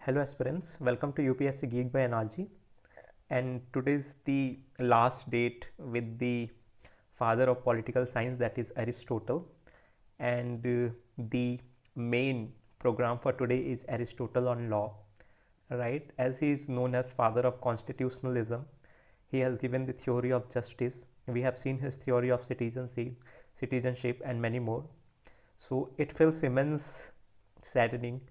Hello aspirants, welcome to UPSC Geek by NRG, and today is the last date with the father of political science, that is Aristotle. And the main program for today is Aristotle on law, right? As he is known as father of constitutionalism, he has given the theory of justice. We have seen his theory of citizenship and many more. So it feels immense saddening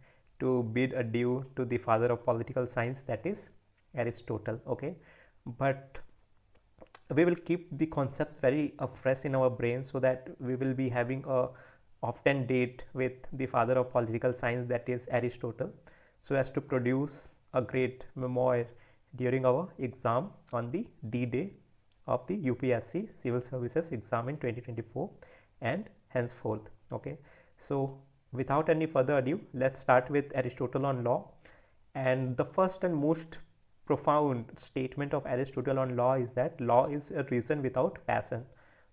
to bid adieu to the father of political science, that is Aristotle. Okay, but we will keep the concepts very fresh in our brain, so that we will be having a often date with the father of political science, that is Aristotle, so as to produce a great memoir during our exam on the D-Day of the UPSC Civil Services exam in 2024 and henceforth. Okay, so without any further ado, let's start with Aristotle on law. And the first and most profound statement of Aristotle on law is that law is a reason without passion.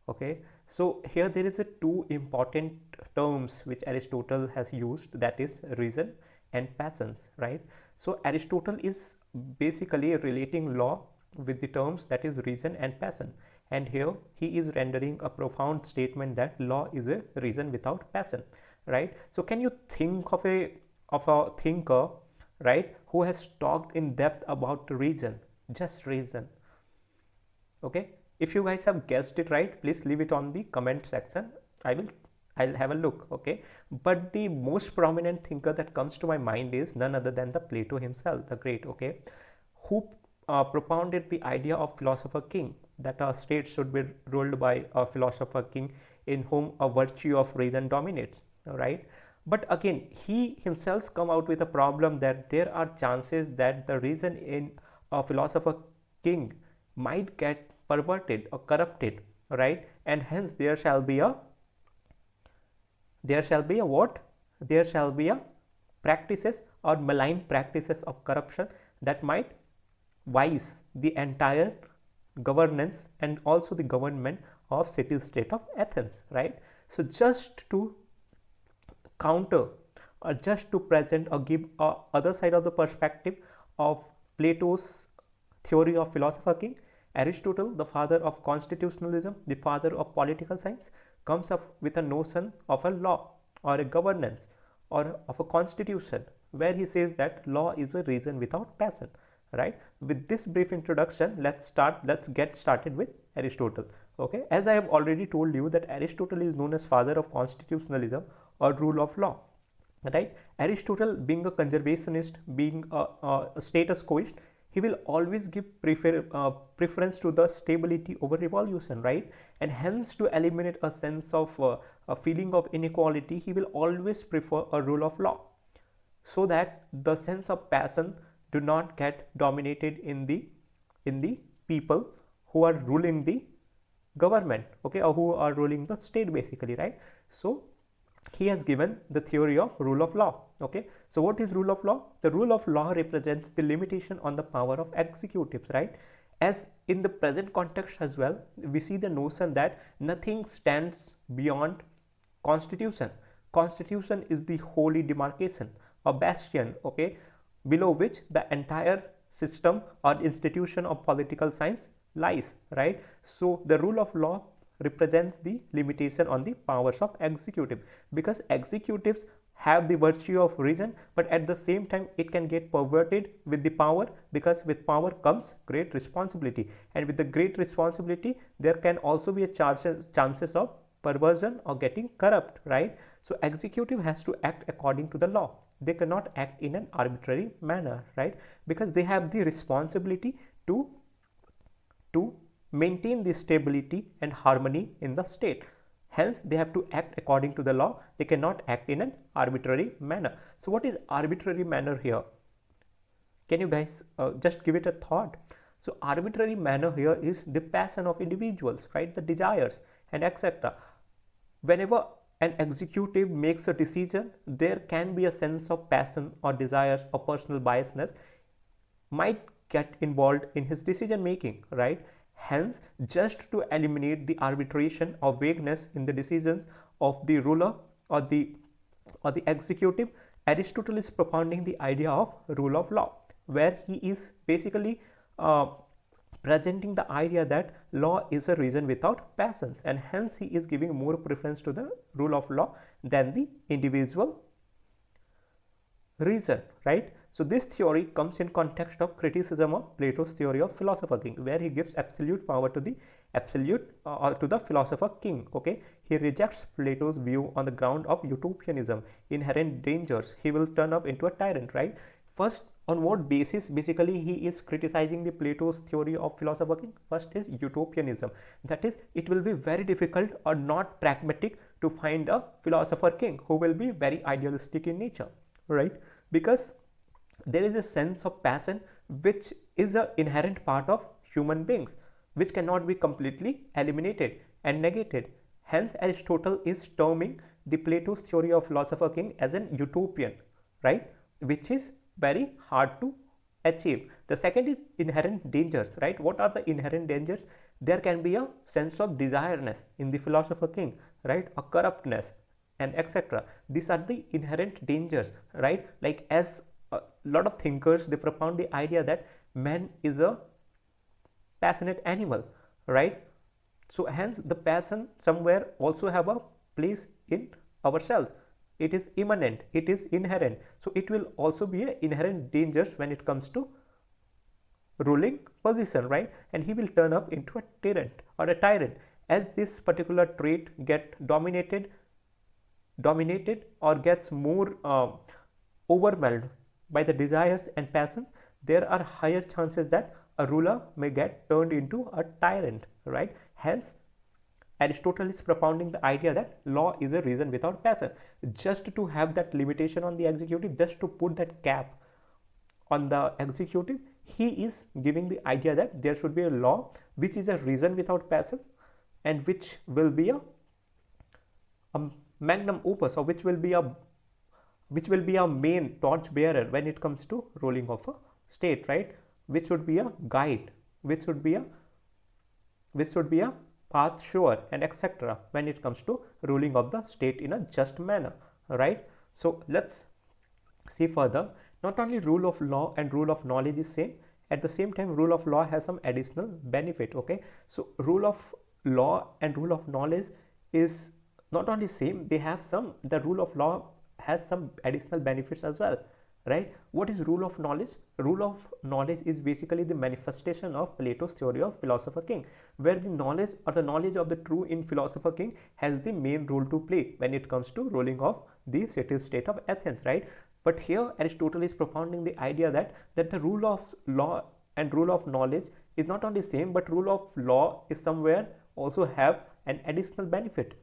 Okay, so here there is a two important terms which Aristotle has used, that is reason and passions, right? So Aristotle is basically relating law with the terms that is reason and passion, and here he is rendering a profound statement that law is a reason without passion, right? So can you think of a thinker, right, who has talked in depth about reason, just reason? Okay, if you guys have guessed it right, please leave it on the comment section. I'll have a look. Okay, but the most prominent thinker that comes to my mind is none other than the Plato himself, the great. Okay, who propounded the idea of philosopher king, that a state should be ruled by a philosopher king in whom a virtue of reason dominates, right? But again, he himself come out with a problem that there are chances that the reason in a philosopher king might get perverted or corrupted, right? And hence there shall be a what? There shall be a practices or malign practices of corruption that might vice the entire governance and also the government of city state of Athens, right? So just to counter or just to present or give a other side of the perspective of Plato's theory of philosopher king, Aristotle, the father of constitutionalism, the father of political science, comes up with a notion of a law or a governance or of a constitution, where he says that law is a reason without passion, right? With this brief introduction, let's get started with Aristotle. Okay, as I have already told you that Aristotle is known as father of constitutionalism or rule of law, right? Aristotle, being a conservationist, being a status quoist, he will always give preference to the stability over revolution, right? And hence, to eliminate a sense of a feeling of inequality, he will always prefer a rule of law, so that the sense of passion do not get dominated in the people who are ruling the government, okay, or who are ruling the state basically, right? So he has given the theory of rule of law. Okay, so what is rule of law? The rule of law represents the limitation on the power of executives, right? As in the present context as well, we see the notion that nothing stands beyond constitution. Constitution is the holy demarcation, a bastion, okay, below which the entire system or institution of political science lies, right? So the rule of law represents the limitation on the powers of executive, because executives have the virtue of reason, but at the same time it can get perverted with the power, because with power comes great responsibility, and with the great responsibility there can also be a chances of perversion or getting corrupt, right? So executive has to act according to the law. They cannot act in an arbitrary manner, right? Because they have the responsibility to maintain the stability and harmony in the state. Hence, they have to act according to the law. They cannot act in an arbitrary manner. So what is arbitrary manner here? Can you guys just give it a thought? So arbitrary manner here is the passion of individuals, right? The desires and etc. Whenever an executive makes a decision, there can be a sense of passion or desires or personal biasness might get involved in his decision making, right? Hence, just to eliminate the arbitration or vagueness in the decisions of the ruler or the executive, Aristotle is propounding the idea of rule of law, where he is basically presenting the idea that law is a reason without passions, and hence he is giving more preference to the rule of law than the individual reason, right? So this theory comes in context of criticism of Plato's theory of philosopher king, where he gives absolute power to the philosopher king. Okay, he rejects Plato's view on the ground of utopianism, inherent dangers. He will turn up into a tyrant, right? First, on what basis basically he is criticizing the Plato's theory of philosopher king? First is utopianism, that is, it will be very difficult or not pragmatic to find a philosopher king who will be very idealistic in nature, right? Because there is a sense of passion which is an inherent part of human beings, which cannot be completely eliminated and negated. Hence Aristotle is terming the Plato's theory of philosopher king as an utopian, right, which is very hard to achieve. The second is inherent dangers, right? What are the inherent dangers? There can be a sense of desireness in the philosopher king, right, a corruptness and etc. These are the inherent dangers, right? Like, as a lot of thinkers, they propound the idea that man is a passionate animal, right? So hence the passion somewhere also have a place in ourselves. It is immanent, it is inherent, so it will also be an inherent dangers when it comes to ruling position, right? And he will turn up into a tyrant or a tyrant as this particular trait get dominated or gets more overwhelmed by the desires and passion. There are higher chances that a ruler may get turned into a tyrant, right? Hence Aristotle is propounding the idea that law is a reason without passion, just to have that limitation on the executive, just to put that cap on the executive. He is giving the idea that there should be a law which is a reason without passion, and which will be a magnum opus, or which will be a main torch bearer when it comes to ruling of a state, right? Which should be a guide, which should be a path shower and etc. when it comes to ruling of the state in a just manner, right? So let's see further. Not only rule of law and rule of knowledge is same, at the same time rule of law has some additional benefit. Okay, so rule of law and rule of knowledge is not only same, they have some, the rule of law has some additional benefits as well, right? What is rule of knowledge? Rule of knowledge is basically the manifestation of Plato's theory of philosopher king, where the knowledge or the knowledge of the true in philosopher king has the main role to play when it comes to ruling of the city state of Athens, right? But here Aristotle is propounding the idea that the rule of law and rule of knowledge is not only same, but rule of law is somewhere also have an additional benefit,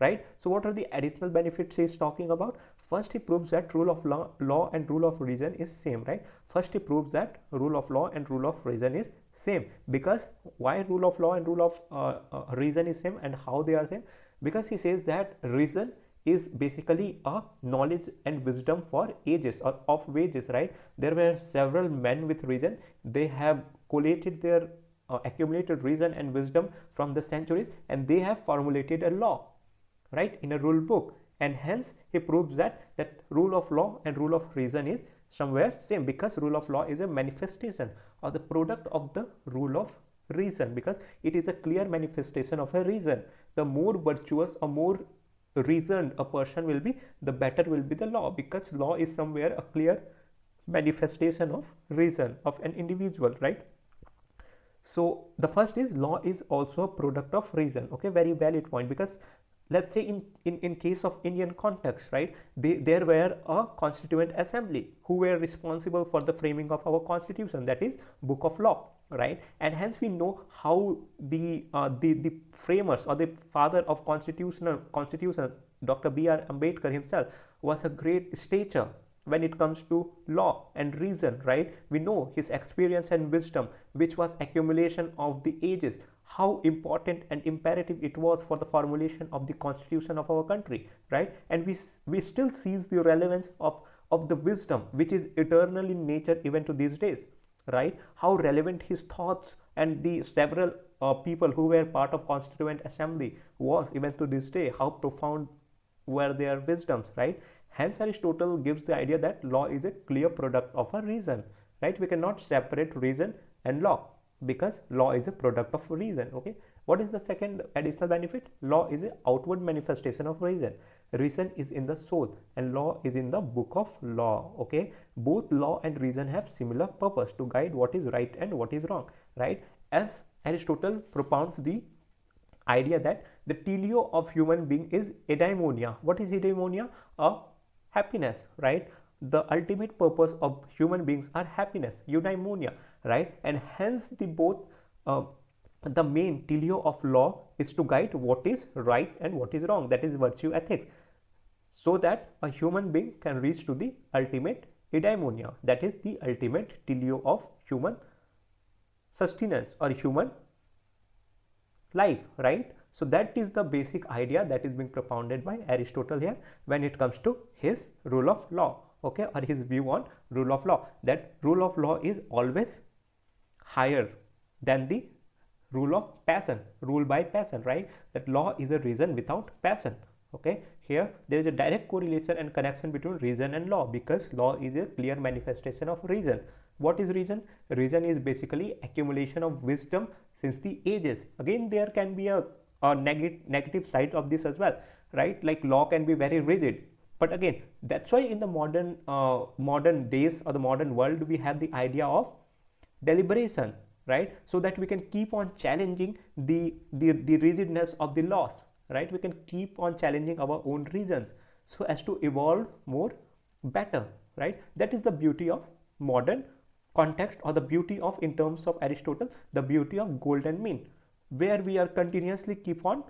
right? So what are the additional benefits he is talking about? First, he proves that rule of law and rule of reason is same, right? First, he proves that rule of law and rule of reason is same. Because why rule of law and rule of reason is same, and how they are same? Because he says that reason is basically a knowledge and wisdom for ages or of wages, right? There were several men with reason. They have collated their accumulated reason and wisdom from the centuries, and they have formulated a law, right, in a rule book. And hence he proves that rule of law and rule of reason is somewhere same, because rule of law is a manifestation or the product of the rule of reason, because it is a clear manifestation of a reason. The more virtuous or more reasoned a person will be, the better will be the law, because law is somewhere a clear manifestation of reason of an individual, right? So the first is law is also a product of reason. Okay, very valid point, because let's say in case of Indian context, right, there were a constituent assembly who were responsible for the framing of our constitution, that is book of law, right? And hence we know how the framers or the father of constitution, Dr. B.R. Ambedkar himself was a great stature when it comes to law and reason, right? We know his experience and wisdom, which was accumulation of the ages, how important and imperative it was for the formulation of the constitution of our country, right? And we still seize the relevance of the wisdom which is eternal in nature even to these days, right? How relevant his thoughts and the several people who were part of constituent assembly was even to this day, how profound were their wisdoms, right? Hence Aristotle gives the idea that law is a clear product of a reason, right? We cannot separate reason and law because law is a product of reason. Okay, what is the second additional benefit? Law is an outward manifestation of reason. Reason is in the soul and law is in the book of law. Okay, both law and reason have similar purpose to guide what is right and what is wrong, right? As Aristotle propounds the idea that the teleo of human being is eudaimonia. What is eudaimonia? A happiness, right? The ultimate purpose of human beings are happiness, eudaimonia, right? And hence the main teleo of law is to guide what is right and what is wrong, that is virtue ethics, so that a human being can reach to the ultimate eudaimonia, that is the ultimate teleo of human sustenance or human life, right? So that is the basic idea that is being propounded by Aristotle here when it comes to his rule of law, okay, or his view on rule of law, that rule of law is always higher than the rule of passion, rule by passion, right? That law is a reason without passion. Okay, here there is a direct correlation and connection between reason and law because law is a clear manifestation of reason. What is reason? Reason is basically accumulation of wisdom since the ages. Again, there can be a negative side of this as well, right? Like law can be very rigid, but again, that's why in the modern days or the modern world we have the idea of deliberation, right? So that we can keep on challenging the rigidness of the laws, right? We can keep on challenging our own reasons so as to evolve more better, right? That is the beauty of modern context, or the beauty of, in terms of Aristotle, the beauty of golden mean, where we are continuously keep on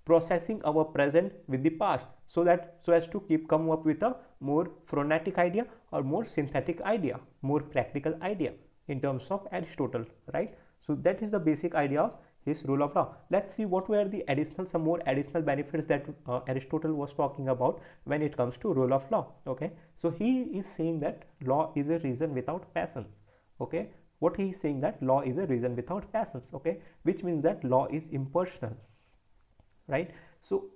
processing our present with the past so as to come up with a more phronetic idea or more synthetic idea, more practical idea in terms of Aristotle, right? So that is the basic idea of his rule of law. Let's see what were the some more additional benefits that Aristotle was talking about when it comes to rule of law. Okay, so he is saying that law is a reason without passions. Okay, what he is saying, that law is a reason without passions. Okay, which means that law is impersonal, right? So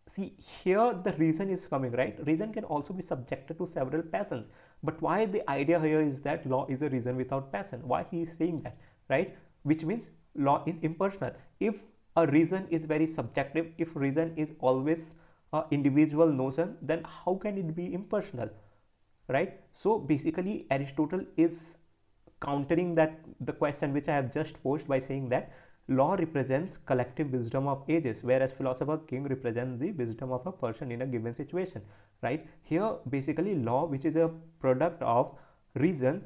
see, here the reason is coming, right? Reason can also be subjected to several passions, but why the idea here is that law is a reason without passion? Why he is saying that, right? Which means law is impersonal. If a reason is very subjective, if reason is always a individual notion, then how can it be impersonal, right? So basically Aristotle is countering that the question which I have just posed by saying that law represents collective wisdom of ages, whereas philosopher king represents the wisdom of a person in a given situation, right? Here basically law, which is a product of reason,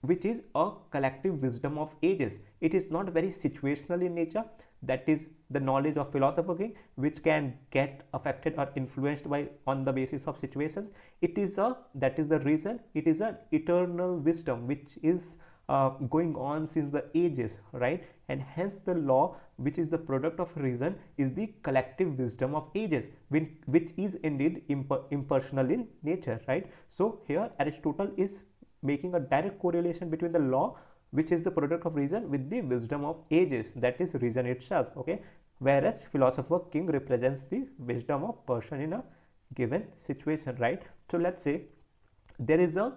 which is a collective wisdom of ages, it is not very situational in nature. That is the knowledge of philosopher king, which can get affected or influenced by on the basis of situations. It is that is the reason. It is an eternal wisdom which is going on since the ages, right? And hence the law, which is the product of reason, is the collective wisdom of ages, which is indeed impersonal in nature, right? So here Aristotle is making a direct correlation between the law, which is the product of reason, with the wisdom of ages, that is reason itself. Okay, whereas philosopher king represents the wisdom of person in a given situation, right? So let's say there is a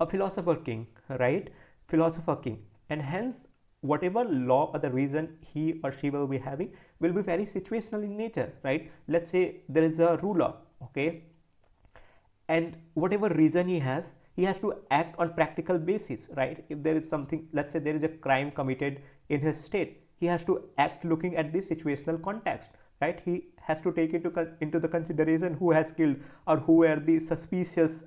philosopher king, right? Philosopher king, and hence whatever law or the reason he or she will be having will be very situational in nature, right? Let's say there is a ruler, okay, and whatever reason he has to act on practical basis, right? If there is something, let's say there is a crime committed in his state, he has to act looking at the situational context, right? He has to take into the consideration who has killed or who are the suspicious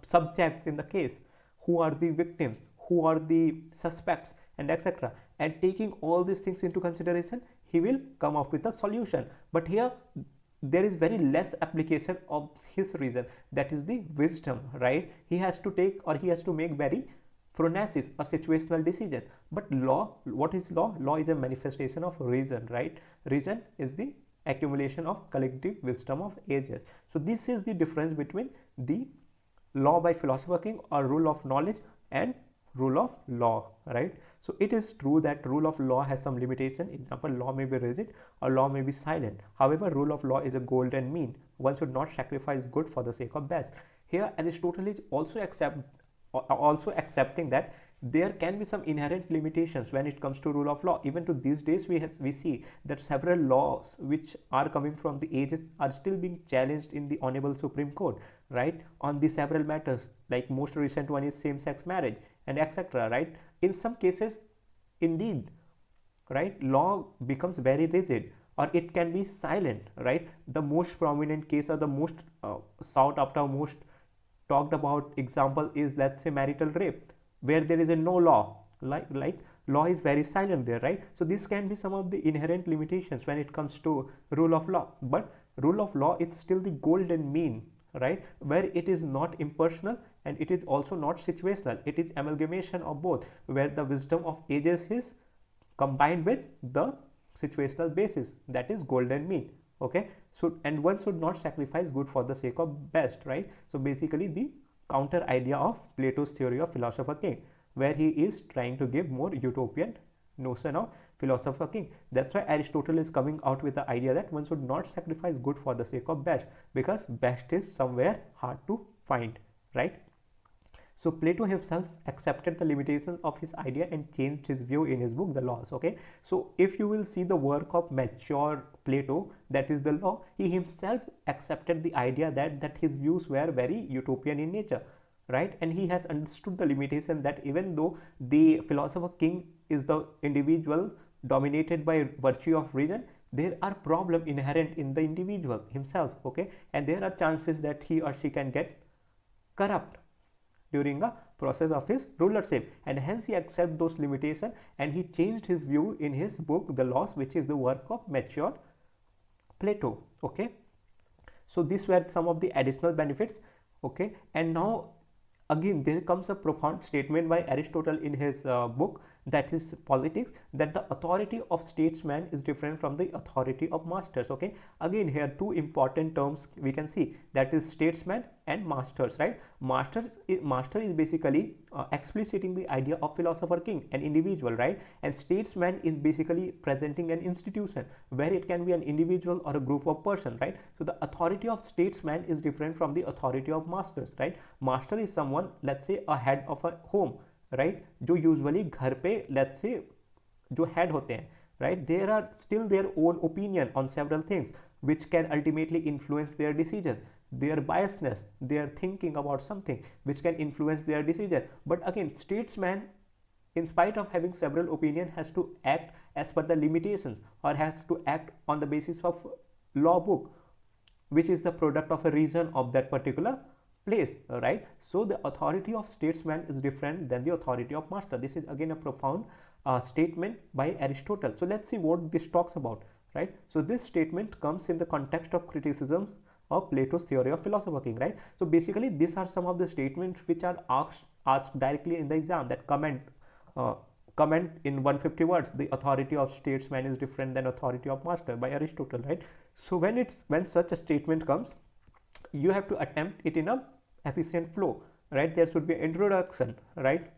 subjects in the case, who are the victims, who are the suspects, and etc. And taking all these things into consideration, he will come up with a solution. But here there is very less application of his reason, that is the wisdom, right? He has to take, or he has to make very phronesis or situational decision. But law, what is law? Law is a manifestation of reason, right? Reason is the accumulation of collective wisdom of ages. So this is the difference between the law by philosopher king or rule of knowledge and rule of law, right? So it is true that rule of law has some limitation. Example, law may be rigid or law may be silent. However, rule of law is a golden mean. One should not sacrifice good for the sake of best. Here Aristotle is also accepting that there can be some inherent limitations when it comes to rule of law. Even to these days we see that several laws which are coming from the ages are still being challenged in the honorable Supreme Court, right, on the several matters. Like most recent one is same-sex marriage and etc., right? In some cases, indeed, right, law becomes very rigid or it can be silent, right? The most prominent case or the most sought after, most talked about example is, let's say, marital rape, where there is a no law, like law is very silent there, right? So this can be some of the inherent limitations when it comes to rule of law. But rule of law is still the golden mean, right, where it is not impersonal and it is also not situational. It is amalgamation of both, where the wisdom of ages is combined with the situational basis, that is golden mean. Okay, so and one should not sacrifice good for the sake of best, right? So basically the counter idea of Plato's theory of philosopher king, where he is trying to give more utopian notion of philosopher king. That's why Aristotle is coming out with the idea that one should not sacrifice good for the sake of best, because best is somewhere hard to find, right? So Plato himself accepted the limitations of his idea and changed his view in his book, The Laws. Okay, so if you will see the work of mature Plato, that is the law, he himself accepted the idea that his views were very utopian in nature, right? And he has understood the limitation that even though the philosopher king is the individual dominated by virtue of reason, there are problems inherent in the individual himself. Okay, and there are chances that he or she can get corrupt during a process of his rulership, and hence he accepted those limitations and he changed his view in his book The Laws, which is the work of mature Plato. Okay, so these were some of the additional benefits. Okay, and now again there comes a profound statement by Aristotle in his book, that is Politics, that the authority of statesman is different from the authority of masters. Okay, again here two important terms we can see, that is statesman and masters, right? Master is basically expliciting the idea of philosopher king, an individual, right? And statesman is basically presenting an institution where it can be an individual or a group of person, right? So the authority of statesman is different from the authority of masters, right? Master is someone, let's say, a head of a home, right, जो usually घर पे let's say जो head होते हैं, right, there are still their own opinion on several things which can ultimately influence their decision, their biasness, their thinking about something which can influence their decision. But again, statesman, in spite of having several opinions, has to act as per the limitations or has to act on the basis of law book, which is the product of a reason of that particular place, right? So the authority of statesman is different than the authority of master. This is again a profound statement by Aristotle. So let's see what this talks about, right? So this statement comes in the context of criticism of Plato's theory of philosopher king, right? So basically these are some of the statements which are asked directly in the exam, that comment in 150 words, the authority of statesman is different than authority of master, by Aristotle, right? So when such a statement comes, you have to attempt it in a efficient flow, right? There should be an introduction, right?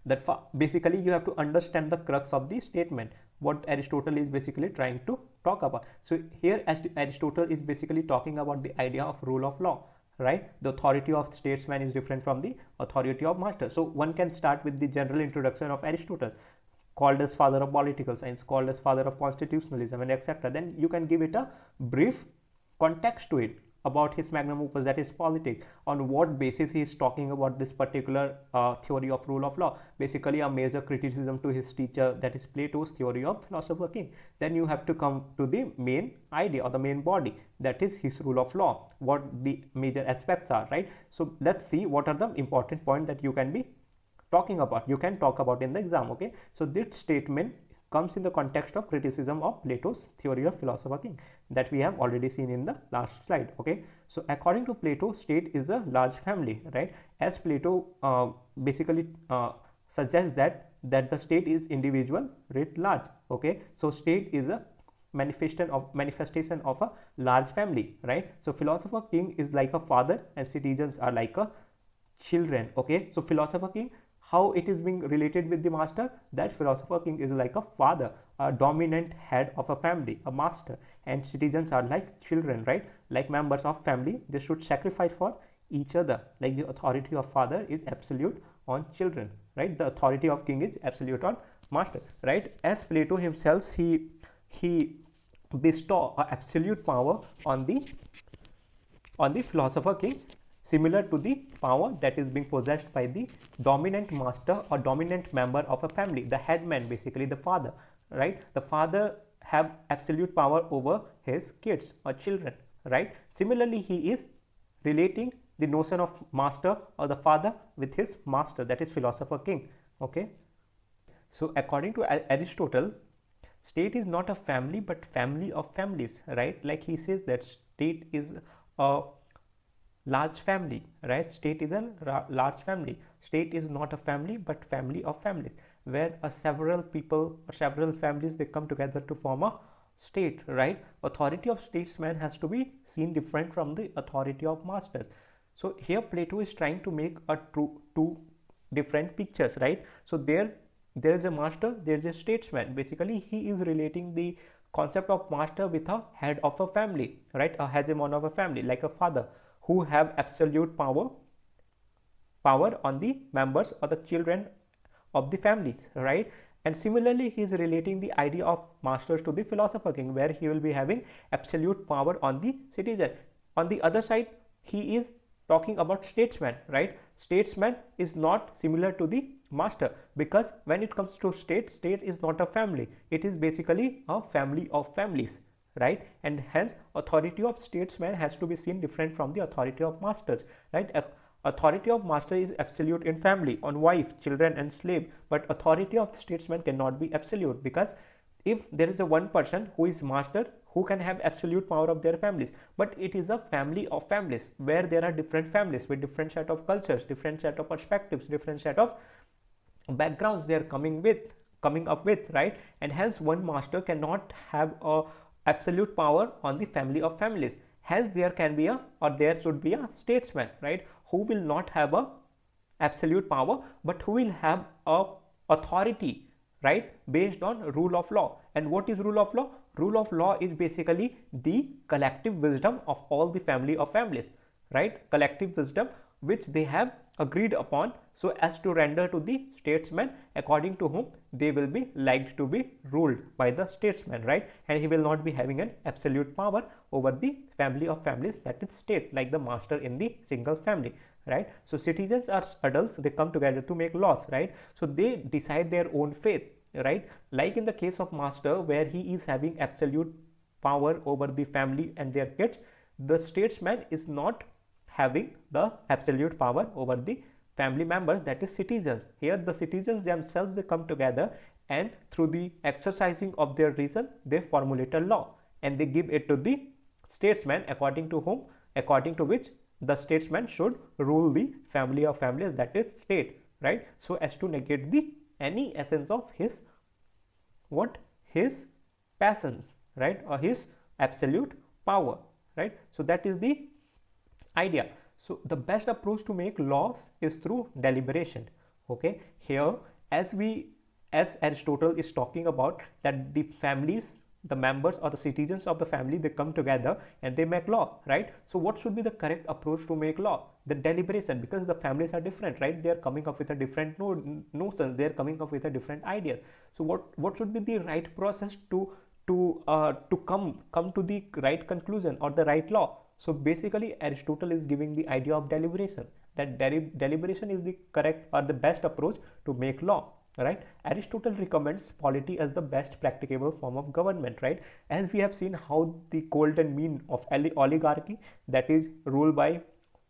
That basically you have to understand the crux of the statement, what Aristotle is basically trying to talk about. So here Aristotle is basically talking about the idea of rule of law, right? The authority of statesman is different from the authority of master. So one can start with the general introduction of Aristotle, called as father of political science, called as father of constitutionalism, and etc. Then you can give it a brief context to it about his magnum opus, that is Politics, on what basis he is talking about this particular theory of rule of law, basically a major criticism to his teacher, that is Plato's theory of philosopher king. Then you have to come to the main idea or the main body, that is his rule of law, what the major aspects are, right? So let's see what are the important points that you can be talking about, you can talk about in the exam. Okay, so this statement comes in the context of criticism of Plato's theory of philosopher king, that we have already seen in the last slide. Okay, so according to Plato, state is a large family, right? As Plato basically suggests that the state is individual writ large. Okay, so state is a manifestation of a large family, right? So philosopher king is like a father and citizens are like a children. Okay, so philosopher king how it is being related with the master, that philosopher king is like a father, a dominant head of a family, a master, and citizens are like children, right? Like members of family, they should sacrifice for each other. Like the authority of father is absolute on children, right? The authority of king is absolute on master, right? As Plato himself, he bestow absolute power on the philosopher king, similar to the power that is being possessed by the dominant master or dominant member of a family, the headman, basically the father, right? The father have absolute power over his kids or children, right? Similarly, he is relating the notion of master or the father with his master, that is philosopher king. Okay, so according to Aristotle, state is not a family but family of families, right? Like he says that state is a large family, right? State is a large family. State is not a family but family of families, where several people or several families, they come together to form a state, right? Authority of statesman has to be seen different from the authority of masters. So here Plato is trying to make a two different pictures, right? So there is a master, there is a statesman. Basically he is relating the concept of master with a head of a family, right? A hegemon of a family, like a father who have absolute power on the members or the children of the families, right? And similarly, he is relating the idea of masters to the philosopher king, where he will be having absolute power on the citizen. On the other side, he is talking about statesman, right? Statesman is not similar to the master, because when it comes to state is not a family, it is basically a family of families, right? And hence authority of statesman has to be seen different from the authority of masters, right? Authority of master is absolute in family, on wife, children and slave, but authority of statesman cannot be absolute, because if there is a one person who is master, who can have absolute power of their families, but it is a family of families where there are different families with different set of cultures, different set of perspectives, different set of backgrounds they are coming up with, right? And hence one master cannot have a absolute power on the family of families. Hence there can be there should be a statesman, right, who will not have a absolute power, but who will have a authority, right, based on rule of law. And what is rule of law? Rule of law is basically the collective wisdom of all the family of families, right? Collective wisdom which they have agreed upon, so as to render to the statesman according to whom they will be liked to be ruled by the statesman, right? And he will not be having an absolute power over the family of families, that is state, like the master in the single family, right? So citizens are adults, they come together to make laws, right? So they decide their own fate, right? Like in the case of master, where he is having absolute power over the family and their kids, the statesman is not having the absolute power over the family members, that is citizens. Here the citizens themselves, they come together, and through the exercising of their reason, they formulate a law and they give it to the statesman, according to which the statesman should rule the family of families, that is state, right? So as to negate the any essence of his his passions, right, or his absolute power, right? So that is the idea. So the best approach to make laws is through deliberation. Okay, here as Aristotle is talking about, that the families, the members or the citizens of the family, they come together and they make law, right? So what should be the correct approach to make law? The deliberation, because the families are different, right? They are coming up with a different notions, they are coming up with a different idea. So what should be the right process to come to the right conclusion or the right law? So basically Aristotle is giving the idea of deliberation, that deliberation is the correct or the best approach to make law, right? Aristotle recommends polity as the best practicable form of government, right? As we have seen how the golden mean of oligarchy, that is ruled by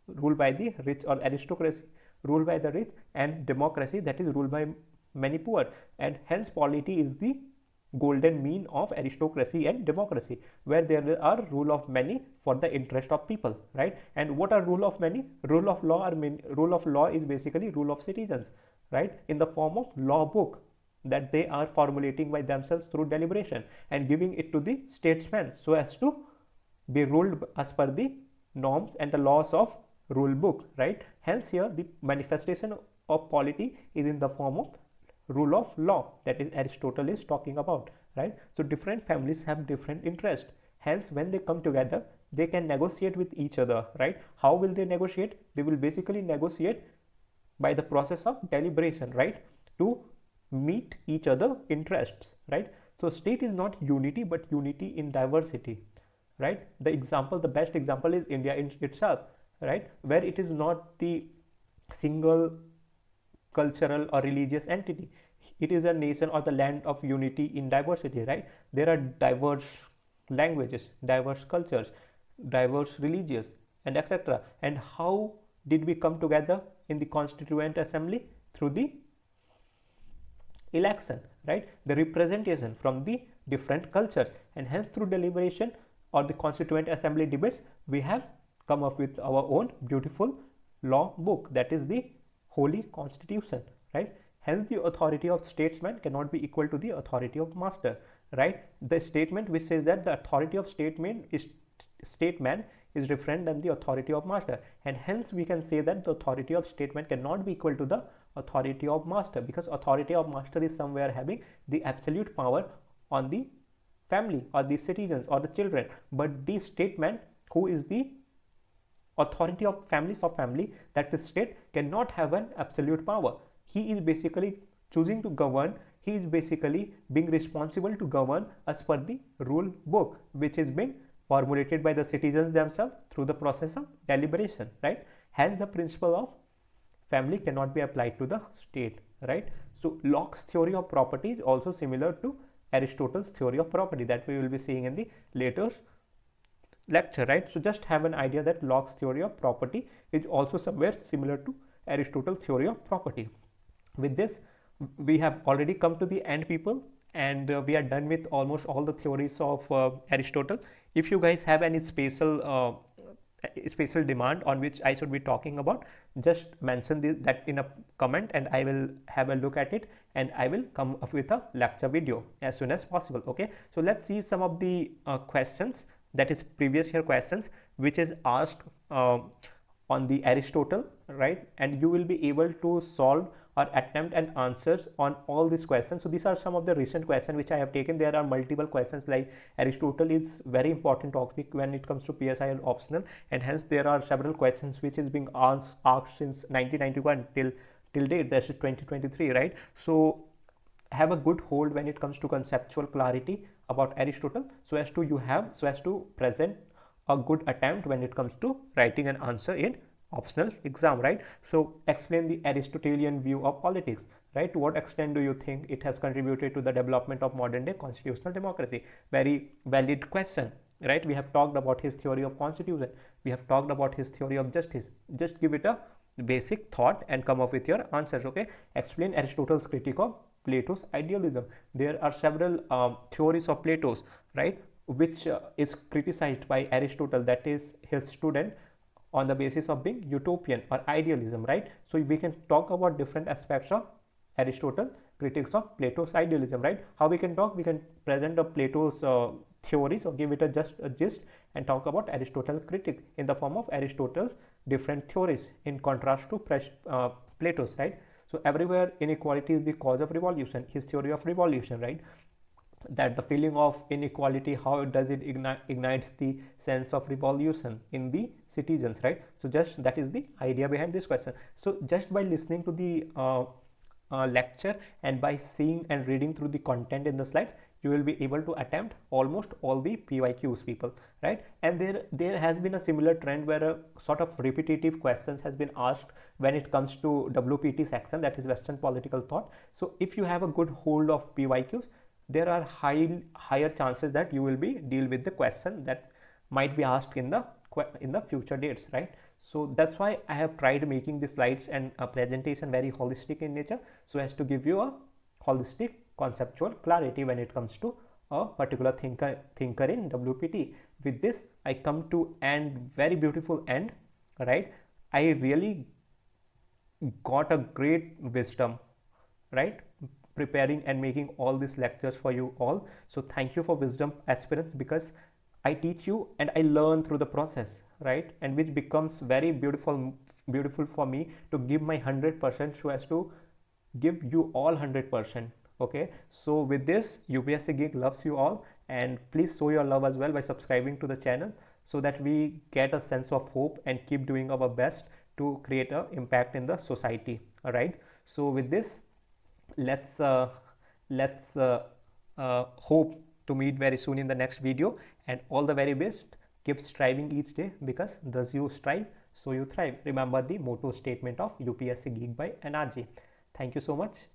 the rich, or aristocracy ruled by the rich, and democracy, that is ruled by many poor, and hence polity is the golden mean of aristocracy and democracy, where there are rule of many for the interest of people, right? And what are rule of many? Rule of law is basically rule of citizens, right, in the form of law book that they are formulating by themselves through deliberation and giving it to the statesman, so as to be ruled as per the norms and the laws of rule book, right? Hence here the manifestation of polity is in the form of rule of law, that is Aristotle is talking about, right? So different families have different interests, hence when they come together they can negotiate with each other, right? How will they negotiate? They will basically negotiate by the process of deliberation, right, to meet each other interests, right? So state is not unity but unity in diversity, right? The best example is India in itself, right, where it is not the single cultural or religious entity. It is a nation or the land of unity in diversity, right? There are diverse languages, diverse cultures, diverse religions, and etc. And how did we come together in the Constituent Assembly? Through the election, right? The representation from the different cultures, and hence through deliberation or the Constituent Assembly debates, we have come up with our own beautiful law book, that is the Holy Constitution, right? Hence the authority of statesman cannot be equal to the authority of master, right? The statement which says that the authority of statesman is different than the authority of master, and hence we can say that the authority of statesman cannot be equal to the authority of master, because authority of master is somewhere having the absolute power on the family or the citizens or the children, but the statesman who is the authority of family, that is state, cannot have an absolute power. He is basically choosing to govern, he is basically being responsible to govern as per the rule book, which is being formulated by the citizens themselves through the process of deliberation, right? Hence the principle of family cannot be applied to the state, right? So Locke's theory of property is also similar to Aristotle's theory of property, that we will be seeing in the later lecture, right? So just have an idea that Locke's theory of property is also somewhere similar to Aristotle's theory of property. With this, we have already come to the end, people, and we are done with almost all the theories of Aristotle. If you guys have any special demand on which I should be talking about, just mention that in a comment, and I will have a look at it, and I will come up with a lecture video as soon as possible. Okay, so let's see some of the questions, that is previous year questions, which is asked on the Aristotle, right? And you will be able to solve or attempt and answers on all these questions. So these are some of the recent questions which I have taken. There are multiple questions, like Aristotle is very important topic when it comes to PSI and optional, and hence there are several questions which is being asked since 1991 till date, that's 2023, right? So have a good hold when it comes to conceptual clarity about Aristotle, so as to present a good attempt when it comes to writing an answer in optional exam, right? So explain the Aristotelian view of politics, right? To what extent do you think it has contributed to the development of modern day constitutional democracy? Very valid question, right? We have talked about his theory of constitution, we have talked about his theory of justice. Just give it a basic thought and come up with your answers. Okay, explain Aristotle's critique of Plato's idealism. There are several theories of Plato's, right, which is criticized by Aristotle, that is his student, on the basis of being utopian or idealism, right? So we can talk about different aspects of Aristotle critiques of Plato's idealism, right? How we can talk? We can present the Plato's theories, or give it just a gist, and talk about Aristotle critique in the form of Aristotle's different theories in contrast to Plato's, right? So everywhere inequality is the cause of revolution, his theory of revolution, right? That the feeling of inequality, how does it ignites the sense of revolution in the citizens, right? So just that is the idea behind this question. So just by listening to the lecture and by seeing and reading through the content in the slides, you will be able to attempt almost all the PYQs, people, right? And there has been a similar trend where a sort of repetitive questions has been asked when it comes to WPT section, that is Western Political Thought. So if you have a good hold of PYQs, there are higher chances that you will be deal with the question that might be asked in the future dates, right? So that's why I have tried making the slides and a presentation very holistic in nature, so as to give you a holistic conceptual clarity when it comes to a particular thinker in WPT. With this, I come to end, very beautiful end, right? I really got a great wisdom, right, preparing and making all these lectures for you all. So thank you for wisdom aspirants, because I teach you and I learn through the process, right? And which becomes very beautiful beautiful for me to give my 100% so as to give you all 100%. Okay, so with this, UPSC Geek loves you all, and please show your love as well by subscribing to the channel so that we get a sense of hope and keep doing our best to create an impact in the society. All right, so with this, let's hope to meet very soon in the next video, and all the very best. Keep striving each day, because thus you strive, so you thrive. Remember the motto statement of UPSC Geek by NRG. Thank you so much.